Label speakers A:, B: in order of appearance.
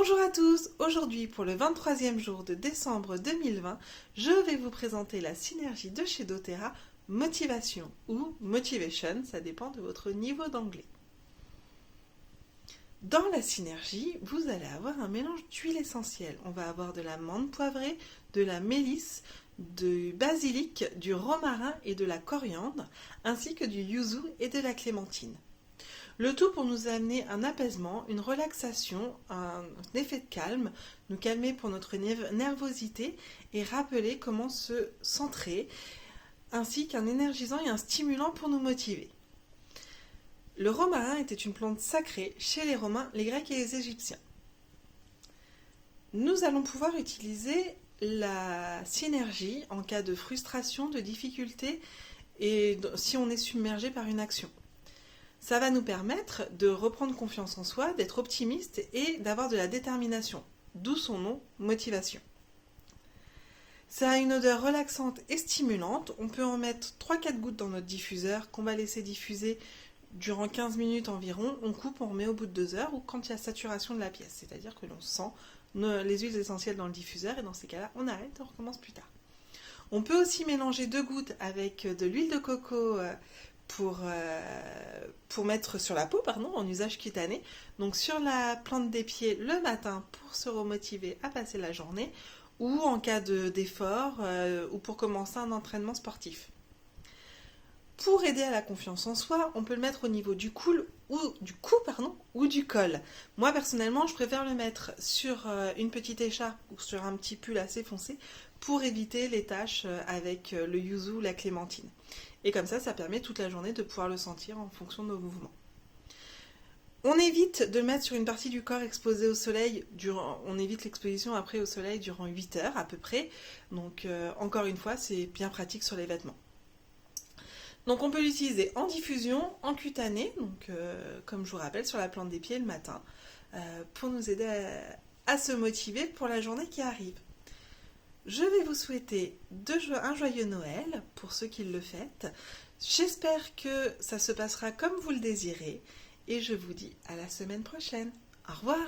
A: Bonjour à tous, aujourd'hui pour le 23e jour de décembre 2020, je vais vous présenter la synergie de chez doTERRA, Motivation ou Motivation, ça dépend de votre niveau d'anglais. Dans la synergie, vous allez avoir un mélange d'huile essentielle. On va avoir de la menthe poivrée, de la mélisse, du basilic, du romarin et de la coriandre, ainsi que du yuzu et de la clémentine. Le tout pour nous amener un apaisement, une relaxation, un effet de calme, nous calmer pour notre nervosité et rappeler comment se centrer, ainsi qu'un énergisant et un stimulant pour nous motiver. Le romarin était une plante sacrée chez les Romains, les Grecs et les Égyptiens. Nous allons pouvoir utiliser la synergie en cas de frustration, de difficulté et si on est submergé par une action. Ça va nous permettre de reprendre confiance en soi, d'être optimiste et d'avoir de la détermination, d'où son nom, motivation. Ça a une odeur relaxante et stimulante, on peut en mettre 3-4 gouttes dans notre diffuseur qu'on va laisser diffuser durant 15 minutes environ, on coupe, on remet au bout de 2 heures ou quand il y a saturation de la pièce, c'est-à-dire que l'on sent les huiles essentielles dans le diffuseur et dans ces cas-là, on arrête et on recommence plus tard. On peut aussi mélanger 2 gouttes avec de l'huile de coco pour mettre sur la peau, en usage cutané. Donc sur la plante des pieds le matin pour se remotiver à passer la journée ou en cas d'effort ou pour commencer un entraînement sportif. Pour aider à la confiance en soi, on peut le mettre au niveau du cou ou du col. Moi personnellement, je préfère le mettre sur une petite écharpe ou sur un petit pull assez foncé pour éviter les taches avec le yuzu, la clémentine. Et comme ça permet toute la journée de pouvoir le sentir en fonction de nos mouvements. On évite de le mettre sur une partie du corps exposée au soleil, on évite l'exposition après au soleil durant 8 heures à peu près. Donc encore une fois, c'est bien pratique sur les vêtements. Donc on peut l'utiliser en diffusion, en cutané, donc comme je vous rappelle sur la plante des pieds le matin, pour nous aider à se motiver pour la journée qui arrive. Je vais vous souhaiter un joyeux Noël pour ceux qui le fêtent. J'espère que ça se passera comme vous le désirez et je vous dis à la semaine prochaine. Au revoir!